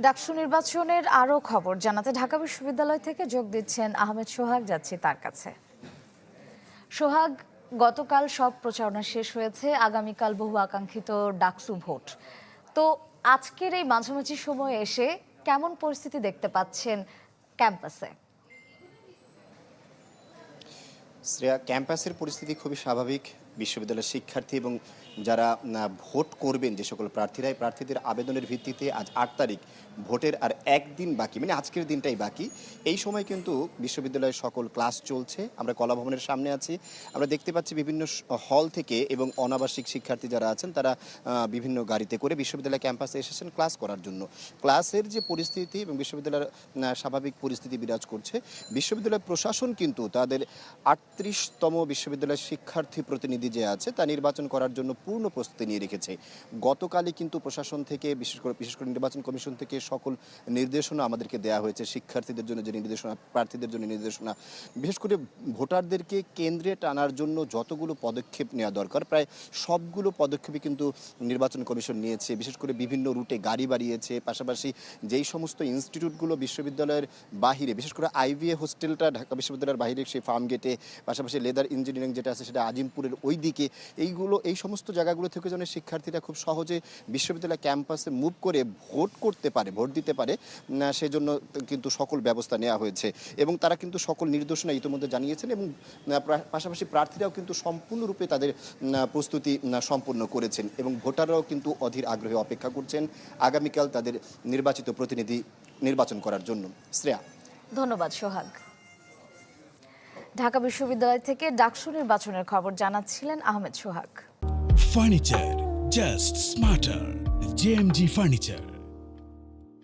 ডাকসু নির্বাচনের আরও খবর জানাতে ঢাকা বিশ্ববিদ্যালয় থেকে যোগ দিচ্ছেন আহমেদ সোহাগ, যাচ্ছি তার কাছে। সোহাগ, গতকাল সব প্রচারণা শেষ হয়েছে, আগামীকাল বহু আকাঙ্ক্ষিত ডাকসু ভোট। তো আজকের এই মাঝামাঝি সময়ে এসে কেমন পরিস্থিতি দেখতে পাচ্ছেন ক্যাম্পাসে? শ্রেয়া, ক্যাম্পাসের পরিস্থিতি খুবই স্বাভাবিক। বিশ্ববিদ্যালয়ের শিক্ষার্থী এবং যারা ভোট করবেন যে সকল প্রার্থীদের আবেদনের ভিত্তিতে আজ ৮ তারিখ ভোটের আর একদিন বাকি, মানে আজকের দিনটাই বাকি। এই সময় কিন্তু বিশ্ববিদ্যালয়ের সকল ক্লাস চলছে। আমরা কলাভবনের সামনে আছি, আমরা দেখতে পাচ্ছি বিভিন্ন হল থেকে এবং অনাবাসিক শিক্ষার্থী যারা আছেন তারা বিভিন্ন গাড়িতে করে বিশ্ববিদ্যালয় ক্যাম্পাসে এসেছেন ক্লাস করার জন্য। ক্লাসের যে পরিস্থিতি এবং বিশ্ববিদ্যালয়ের স্বাভাবিক পরিস্থিতি বিরাজ করছে। বিশ্ববিদ্যালয় প্রশাসন কিন্তু তাদের ৩৮তম বিশ্ববিদ্যালয়ের শিক্ষার্থী প্রতিনিধি যে আছে তা নির্বাচন করার জন্য পূর্ণ প্রস্তুতি নিয়ে রেখেছে। গতকালই কিন্তু প্রশাসন থেকে বিশেষ করে নির্বাচন কমিশন থেকে সকল নির্দেশনা আমাদেরকে দেওয়া হয়েছে। শিক্ষার্থীদের জন্য যে নির্দেশনা, প্রার্থীদের জন্য নির্দেশনা, বিশেষ করে ভোটারদেরকে কেন্দ্রে টানার জন্য যতগুলো পদক্ষেপ নেওয়া দরকার প্রায় সবগুলো পদক্ষেপই কিন্তু নির্বাচন কমিশন নিয়েছে। বিশেষ করে বিভিন্ন রুটে গাড়ি বাড়িয়েছে, পাশাপাশি যেই সমস্ত ইনস্টিটিউটগুলো বিশ্ববিদ্যালয়ের বাহিরে, বিশেষ করে আইভিএ হোস্টেলটা ঢাকা বিশ্ববিদ্যালয়ের বাহিরে সেই ফার্ম গেটে, পাশাপাশি লেদার ইঞ্জিনিয়ারিং যেটা আছে সেটা আজিমপুরের ওই দিকে, এই সমস্ত জায়গাগুলো থেকে যেন শিক্ষার্থীরা খুব সহজে বিশ্ববিদ্যালয় ক্যাম্পাসে মুভ করে ভোট করতে পারে, ভোট দিতে পারে, সেজন্য কিন্তু সকল ব্যবস্থা নেওয়া হয়েছে এবং তারা কিন্তু সকল নির্দেশনা ইতিমধ্যে জানিয়েছেন এবং পাশাপাশি প্রার্থীরাও কিন্তু সম্পূর্ণরূপে তাদের প্রস্তুতি সম্পন্ন করেছেন এবং ভোটাররাও কিন্তু অধীর আগ্রহে অপেক্ষা করছেন আগামীকাল তাদের নির্বাচিত প্রতিনিধি নির্বাচন করার জন্য। শ্রেয়া, ধন্যবাদ সোহাগ। ঢাকা বিশ্ববিদ্যালয় থেকে ডাকসু নির্বাচনের খবর জানাচ্ছিলেন আহমেদ সোহাগ। Furniture just smarter. JMG Furniture.